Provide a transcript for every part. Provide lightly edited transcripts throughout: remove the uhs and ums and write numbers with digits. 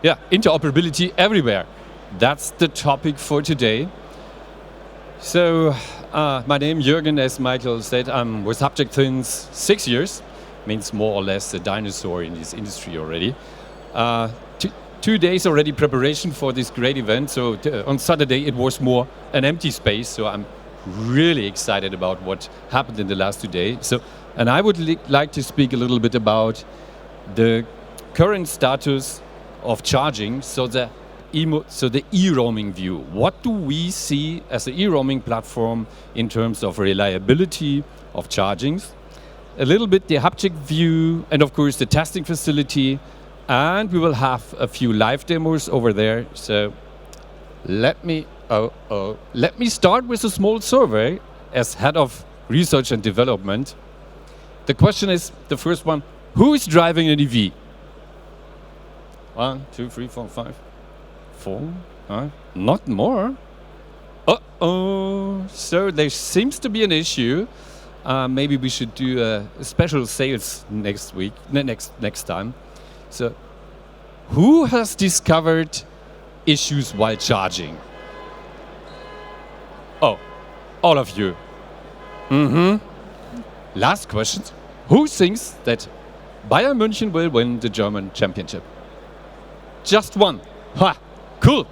Yeah, interoperability everywhere. That's the topic for today. So, my name Jürgen, as Michael said, I'm with Hubject since 6 years. Means more or less a dinosaur in this industry already. 2 days already preparation for this great event. So on Saturday it was more an empty space. So I'm really excited about what happened in the last 2 days. So, and I would like to speak a little bit about the current status of charging. So the e-roaming view. What do we see as an e-roaming platform in terms of reliability of chargings? A little bit the Hubject view, and of course the testing facility, and we will have a few live demos over there. So let me start with a small survey as head of research and development. The question is, the first one, who is driving an EV? 1, 2, 3, 4, 5, 4, 5, not more. So there seems to be an issue. Maybe we should do a special sales next week, next time. So, who has discovered issues while charging? Oh, all of you. Last question. Who thinks that Bayern München will win the German championship? Just one. Ha! Cool.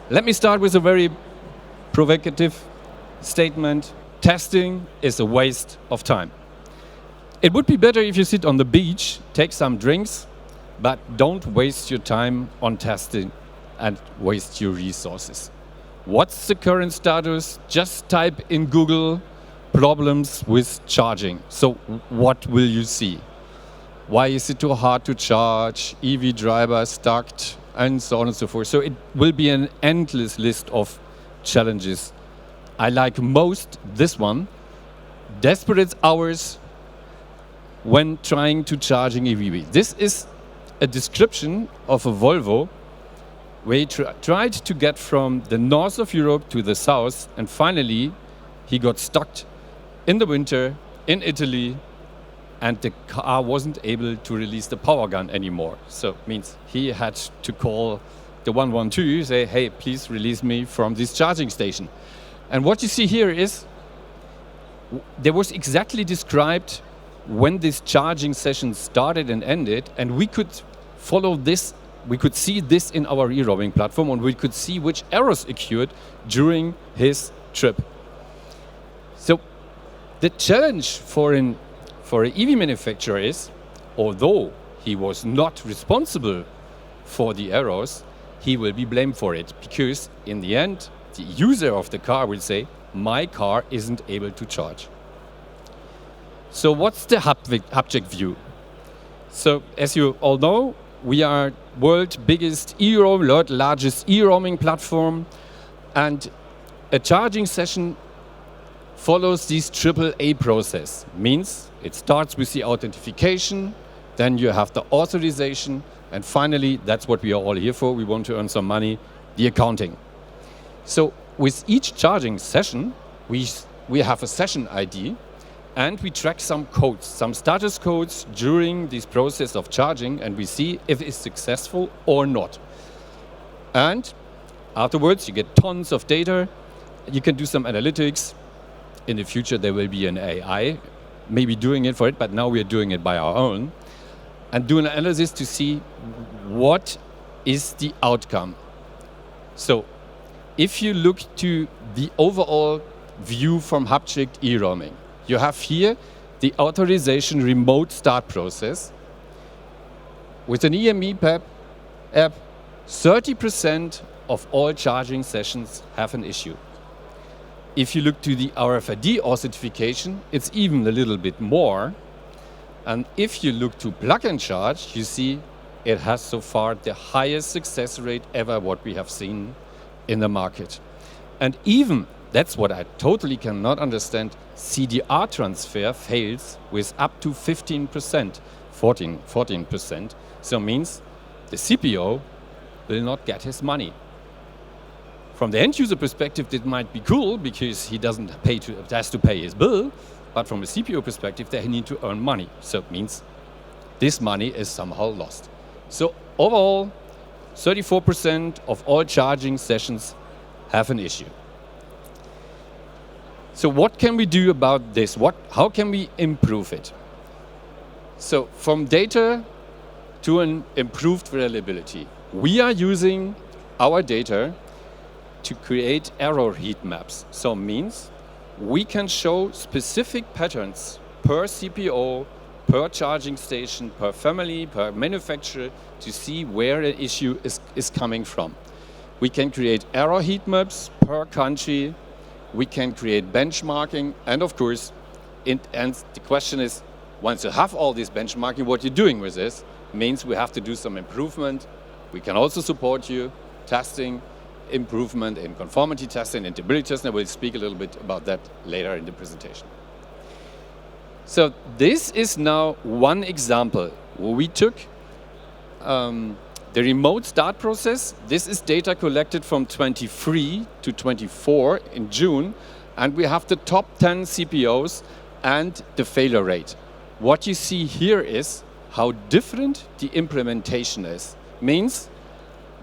Let me start with a very provocative statement. Testing is a waste of time. It would be better if you sit on the beach, take some drinks, but don't waste your time on testing and waste your resources. What's the current status? Just type in Google problems with charging. So what will you see? Why is it too hard to charge? EV driver stuck, and so on and so forth. So it will be an endless list of challenges. I like most this one, desperate hours when trying to charging EV. This is a description of a Volvo where he tried to get from the north of Europe to the south, and finally he got stuck in the winter in Italy, and the car wasn't able to release the power gun anymore. So it means he had to call the 112, say, hey, please release me from this charging station. And what you see here is, there was exactly described when this charging session started and ended, and we could follow this, we could see this in our e-roaming platform, and we could see which errors occurred during his trip. So the challenge for an EV manufacturer is, although he was not responsible for the errors, he will be blamed for it, because in the end, the user of the car will say, my car isn't able to charge. So what's the Hubject view? So as you all know, we are world's biggest largest e-roaming platform, and a charging session follows this AAA process. Means it starts with the authentication, then you have the authorization, and finally, that's what we are all here for. We want to earn some money, the accounting. So with each charging session, we have a session ID, and we track some codes, some status codes during this process of charging, and we see if it's successful or not. And afterwards, you get tons of data. You can do some analytics. In the future, there will be an AI, maybe doing it for it, but now we are doing it by our own, and do an analysis to see what is the outcome. So if you look to the overall view from Hubject e-roaming, you have here the authorization remote start process. With an EME app, 30% of all charging sessions have an issue. If you look to the RFID authentication, it's even a little bit more. And if you look to plug and charge, you see it has so far the highest success rate ever what we have seen in the market. And even, that's what I totally cannot understand, CDR transfer fails with up to 15%, 14%. So means the CPO will not get his money. From the end user perspective, it might be cool because he has to pay his bill, but from a CPO perspective, they need to earn money. So it means this money is somehow lost. So overall, 34% of all charging sessions have an issue. So what can we do about this? How can we improve it? So from data to an improved reliability, we are using our data to create error heat maps. So it means we can show specific patterns per CPO, per charging station, per family, per manufacturer, to see where an issue is coming from. We can create error heat maps per country. We can create benchmarking. And of course, and the question is, once you have all this benchmarking, what you're doing with this means we have to do some improvement. We can also support you testing, improvement in conformity testing, interoperability testing. I will speak a little bit about that later in the presentation. So this is now one example where we took the remote start process. This is data collected from 23 to 24 in June, and we have the top 10 CPOs and the failure rate. What you see here is how different the implementation is. Means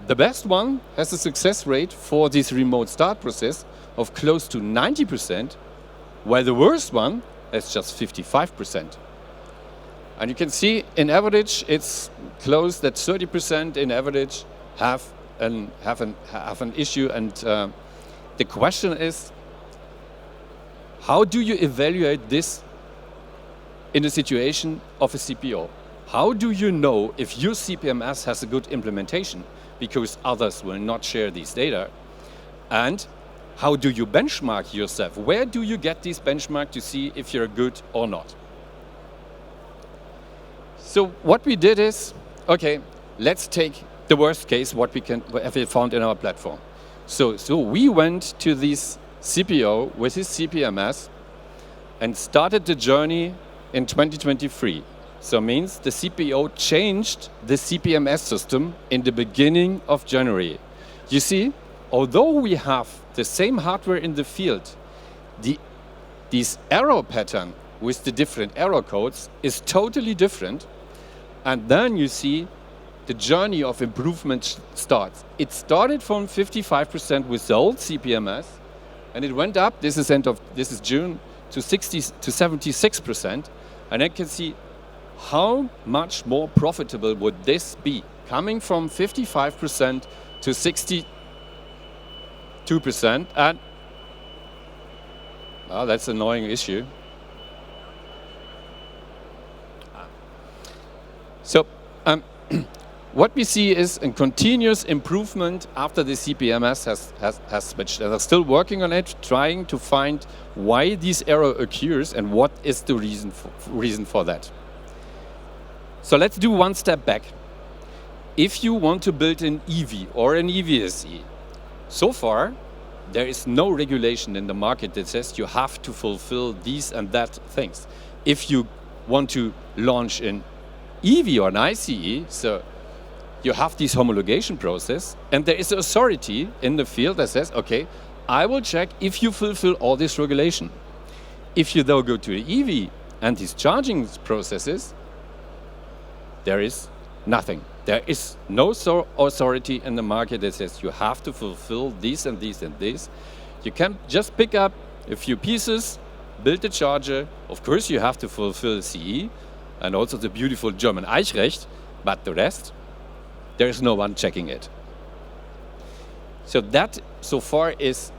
the best one has a success rate for this remote start process of close to 90%, while the worst one has just 55%. And you can see in average it's close that 30% in average have an issue. And the question is, how do you evaluate this in the situation of a CPO? How do you know if your CPMS has a good implementation? Because others will not share these data. And how do you benchmark yourself? Where do you get these benchmarks to see if you're good or not? So what we did is, okay, let's take the worst case, what we found in our platform. So we went to this CPO with his CPMS and started the journey in 2023. So means the CPO changed the CPMS system in the beginning of January. You see, although we have the same hardware in the field, this error pattern with the different error codes is totally different. And then you see the journey of improvement starts. It started from 55% with the old CPMS, and it went up, this is June, to 76%. And I can see how much more profitable would this be, coming from 55% to 62%. And that's an annoying issue. So what we see is a continuous improvement after the CPMS has switched. And they're still working on it, trying to find why this error occurs and what is the reason for that. So let's do one step back. If you want to build an EV or an EVSE, so far there is no regulation in the market that says you have to fulfill these and that things. If you want to launch an EV or an ICE, so you have this homologation process, and there is an authority in the field that says, okay, I will check if you fulfill all this regulation. If you though go to the EV and these charging processes, there is nothing. There is no authority in the market that says you have to fulfill these and these and these. You can just pick up a few pieces, build a charger. Of course, you have to fulfill CE and also the beautiful German Eichrecht, but the rest, there is no one checking it. So that so far is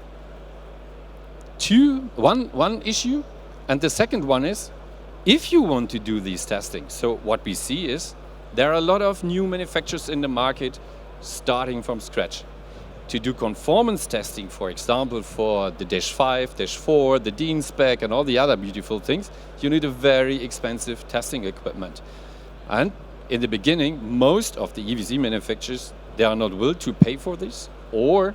one issue. And the second one is, if you want to do these testing, so what we see is there are a lot of new manufacturers in the market starting from scratch. To do conformance testing, for example, for the Dash 5, Dash 4, the DIN spec and all the other beautiful things, you need a very expensive testing equipment. And in the beginning, most of the EVC manufacturers, they are not willing to pay for this, or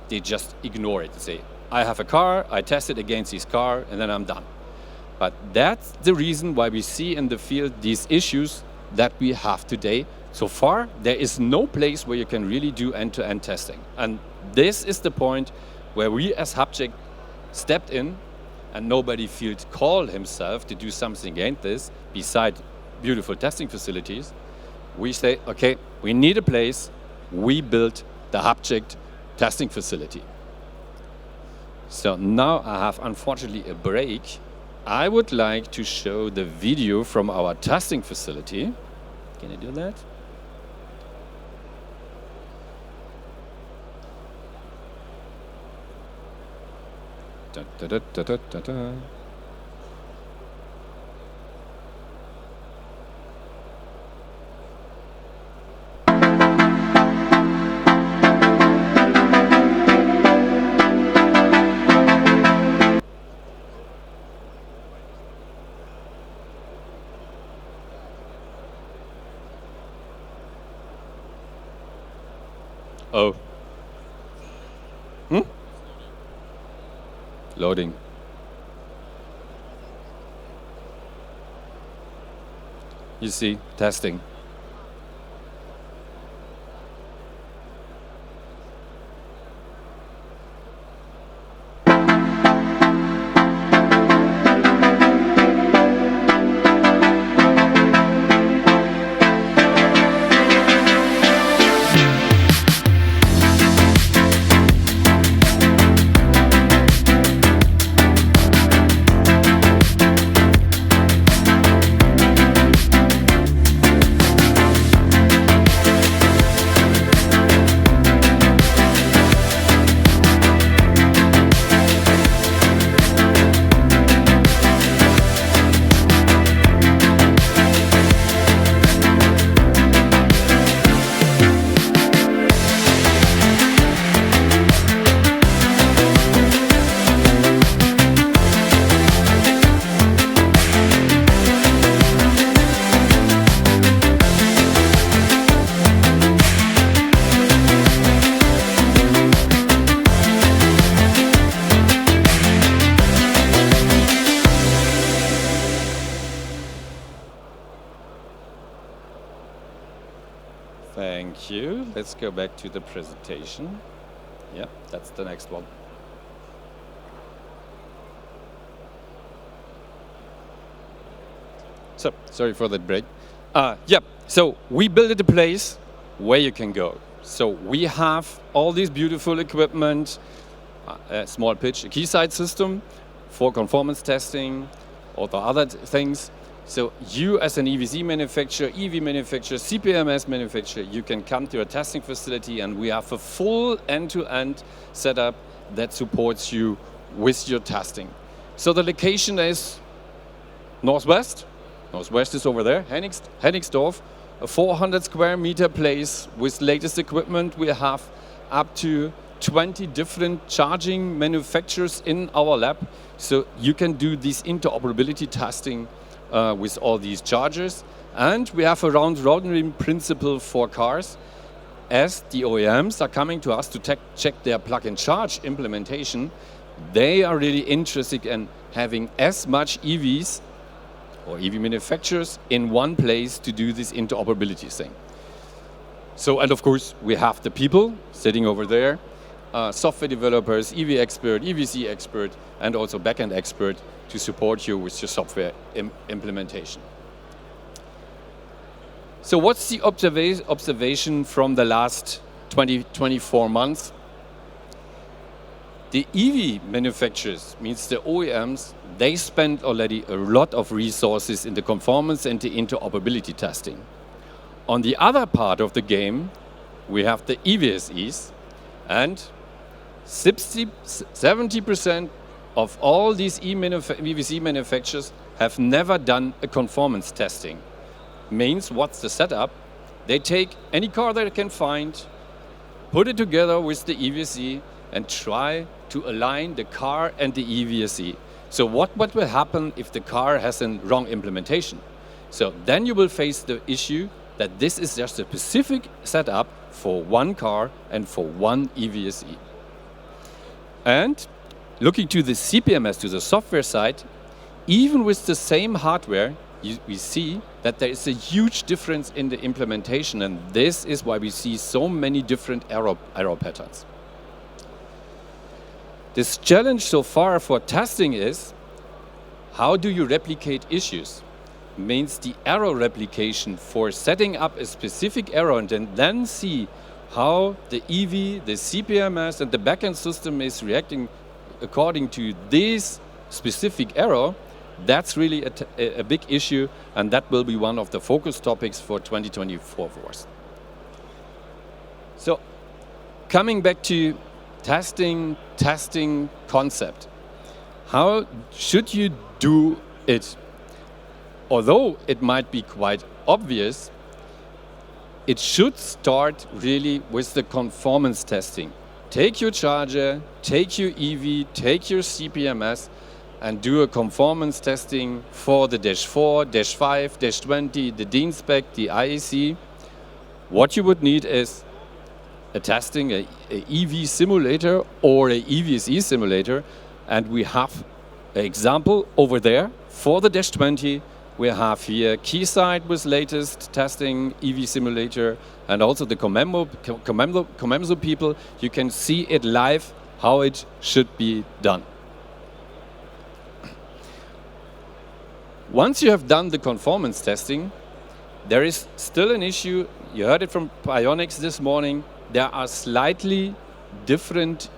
they just ignore it. They say, I have a car, I test it against this car, and then I'm done. But that's the reason why we see in the field these issues that we have today. So far, there is no place where you can really do end-to-end testing. And this is the point where we as Hubject stepped in, and nobody felt called himself to do something against this, besides beautiful testing facilities, we say, okay, we need a place. We built the Hubject testing facility. So now I have, unfortunately, a break. I would like to show the video from our testing facility. Can I do that? Da, da, da, da, da, da, da. Oh. Loading. You see, testing. Thank you. Let's go back to the presentation. Yeah, that's the next one. So, sorry for that break. Yeah, so we built a place where you can go. So we have all this beautiful equipment, a small pitch, a keysight system for conformance testing, or the other things. So you as an EVC manufacturer, EV manufacturer, CPMS manufacturer, you can come to a testing facility and we have a full end-to-end setup that supports you with your testing. So the location is northwest. Northwest is over there, Hennigsdorf, a 400 square meter place with latest equipment. We have up to 20 different charging manufacturers in our lab. So you can do this interoperability testing with all these chargers. And we have a round-robin principle for cars. As the OEMs are coming to us to check their plug-and-charge implementation, they are really interested in having as much EVs or EV manufacturers in one place to do this interoperability thing. So, and of course, we have the people sitting over there, software developers, EV expert, EVC expert, and also backend expert to support you with your software implementation. So what's the observation from the last 24 months? The EV manufacturers, means the OEMs, they spend already a lot of resources in the conformance and the interoperability testing. On the other part of the game, we have the EVSEs, and 70% of all these EVC manufacturers have never done a conformance testing. Means, what's the setup? They take any car they can find, put it together with the EVSE, and try to align the car and the EVSE. So what will happen if the car has a wrong implementation? So then you will face the issue that this is just a specific setup for one car and for one EVSE. And looking to the CPMS, to the software side, even with the same hardware, we see that there is a huge difference in the implementation, and this is why we see so many different error patterns. This challenge so far for testing is, how do you replicate issues? means the error replication for setting up a specific error and then see how the EV, the CPMS, and the backend system is reacting according to this specific error. That's really a big issue, and that will be one of the focus topics for 2024 for us. So, coming back to testing concept. How should you do it? Although it might be quite obvious, it should start really with the conformance testing. Take your charger, take your EV, take your CPMS, and do a conformance testing for the Dash 4, Dash 5, Dash 20, the DIN spec, the IEC. What you would need is a testing, a EV simulator or a EVSE simulator, and we have an example over there for the Dash 20. We have here Keysight with latest testing EV simulator, and also the Comemso people. You can see it live how it should be done. Once you have done the conformance testing, there is still an issue. You heard it from Bionics this morning. There are slightly different,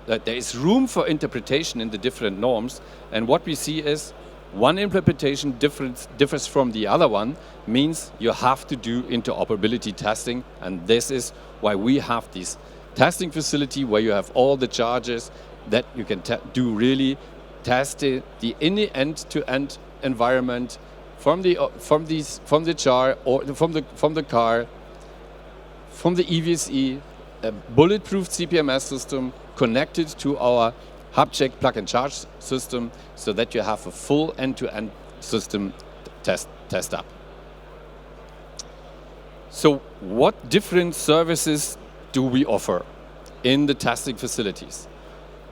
there is room for interpretation in the different norms. And what we see is one interpretation differs from the other one, means you have to do interoperability testing. And this is why we have this testing facility where you have all the charges that you can do really test the end-to-end environment from the car or from the car, from the EVSE, a bulletproof CPMS system connected to our Hubject plug-and-charge system, so that you have a full end-to-end system test up. So, what different services do we offer in the testing facilities?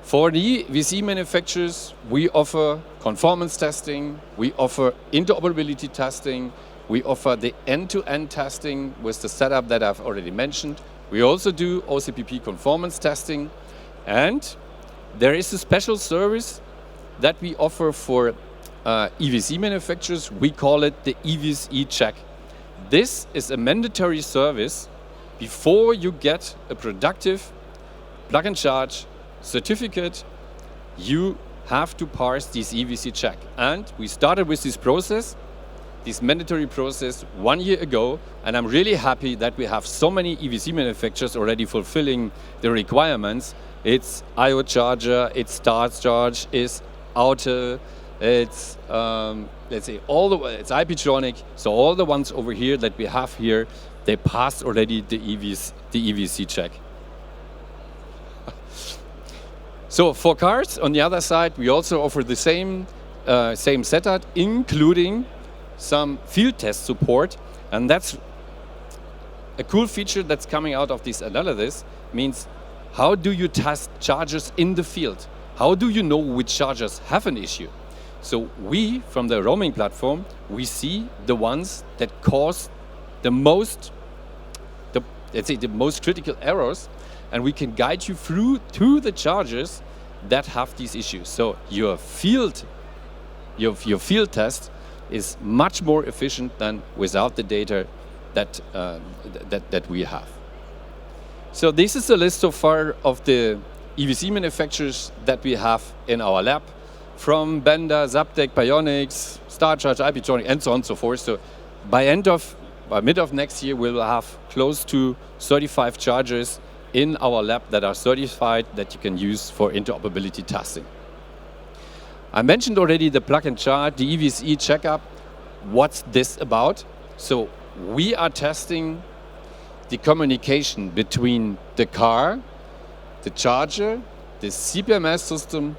For the VC manufacturers, we offer conformance testing, we offer interoperability testing, we offer the end-to-end testing with the setup that I've already mentioned. We also do OCPP conformance testing, and there is a special service that we offer for EVC manufacturers. We call it the EVSE check. This is a mandatory service before you get a productive plug-and-charge certificate. You have to pass this EVC check. And we started with this process, this mandatory process 1 year ago, and I'm really happy that we have so many EVC manufacturers already fulfilling the requirements. It's IO charger, it's Start Charge, it's Auto, it's let's say it's IPtronic. So all the ones over here that we have here, they passed already the EVC check. So for cars, on the other side, we also offer the same setup, including some field test support, and that's a cool feature that's coming out of this analysis. Means, how do you test chargers in the field? How do you know which chargers have an issue? So we, from the roaming platform, we see the ones that cause the most critical errors, and we can guide you through to the chargers that have these issues. So your field test is much more efficient than without the data that we have. So this is a list so far of the EVC manufacturers that we have in our lab, from Bender, Zaptec, Bionics, StarCharge, IPtronic, and so on and so forth. So by mid of next year, we will have close to 35 chargers in our lab that are certified that you can use for interoperability testing. I mentioned already the plug and charge, the EVSE checkup. What's this about? So we are testing the communication between the car, the charger, the CPMS system,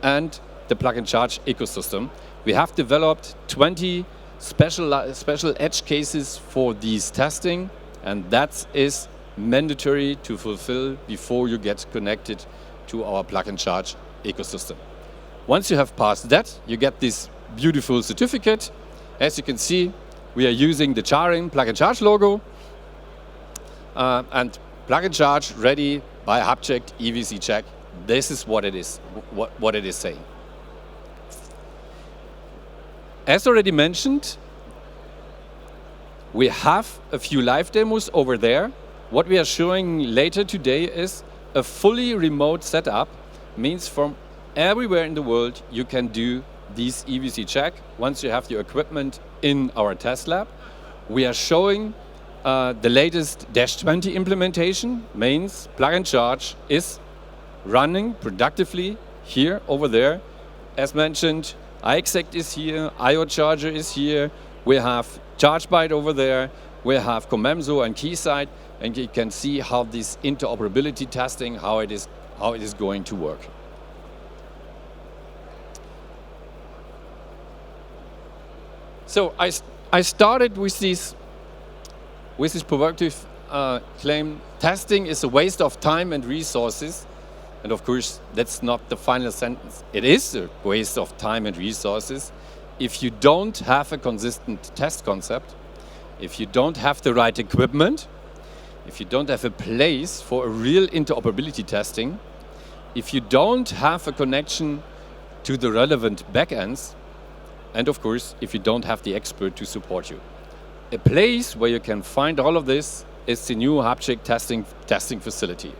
and the plug and charge ecosystem. We have developed 20 special edge cases for these testing, and that is mandatory to fulfill before you get connected to our plug and charge ecosystem. Once you have passed that, you get this beautiful certificate. As you can see, we are using the Charin plug and charge logo, and plug and charge ready by Hubject EVC check. This is what it is, what it is saying. As already mentioned, we have a few live demos over there. What we are showing later today is a fully remote setup, means from everywhere in the world you can do these EVC check once you have your equipment in our test lab. We are showing the latest -20 implementation, means plug and charge is running productively here, over there. As mentioned, iExec is here, IO Charger is here, we have ChargeByte over there, we have Comemso and Keysight, and you can see how this interoperability testing, how it is going to work. So I started with this provocative claim: testing is a waste of time and resources. And of course, that's not the final sentence. It is a waste of time and resources if you don't have a consistent test concept, if you don't have the right equipment, if you don't have a place for a real interoperability testing, if you don't have a connection to the relevant backends, and of course, if you don't have the expert to support you. A place where you can find all of this is the new Hubject testing facility.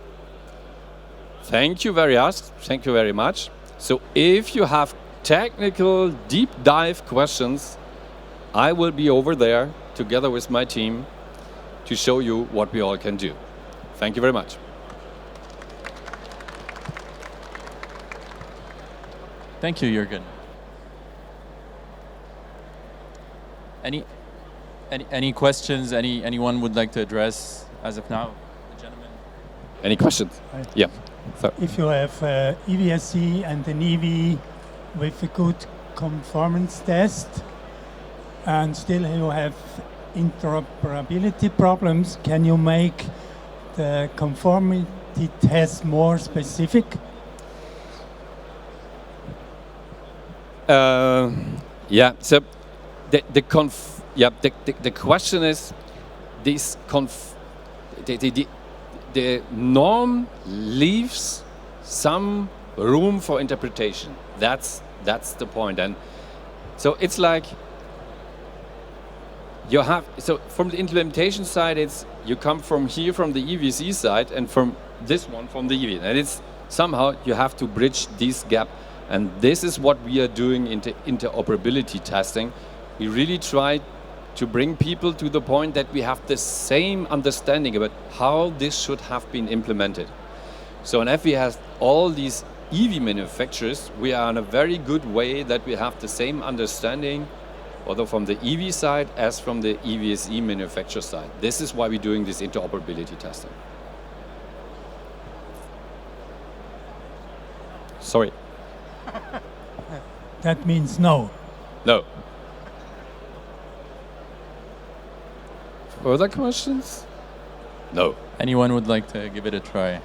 Thank you very much. So if you have technical deep dive questions, I will be over there together with my team to show you what we all can do. Thank you very much. Thank you, Jürgen. Any questions? Anyone would like to address as of now? The gentleman. Any questions? Hi. Yeah. So. If you have EVSE and an EV with a good conformance test, and still you have interoperability problems, can you make the conformity test more specific? Yeah. So the question is, the norm leaves some room for interpretation. That's the point. And so it's like you have, so from the implementation side, it's you come from here, from the EVC side, and from this one, from the EV. And it's somehow you have to bridge this gap. And this is what we are doing in interoperability testing. We really try to bring people to the point that we have the same understanding about how this should have been implemented. So and if we have all these EV manufacturers, we are in a very good way that we have the same understanding, although from the EV side as from the EVSE manufacturer side. This is why we're doing this interoperability testing. Sorry. That means no. No. Further questions? No. Anyone would like to give it a try?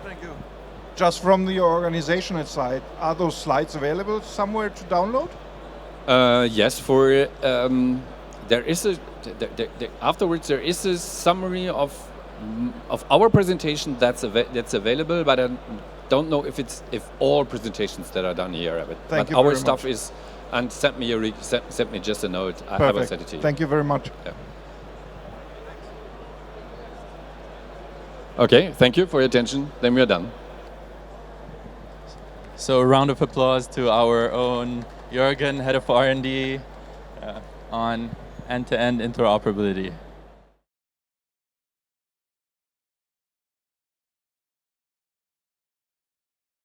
Thank you. Just from the organizational side, are those slides available somewhere to download? Yes. For there is a afterwards there is a summary of our presentation that's available, but I don't know if all presentations that are done here have it. Thank you our very stuff much. is, and send me just a note. I Perfect. will send it to you. Thank you very much. Yeah. Okay, thank you for your attention. Then we are done. So a round of applause to our own Jürgen, head of R&D on end-to-end interoperability.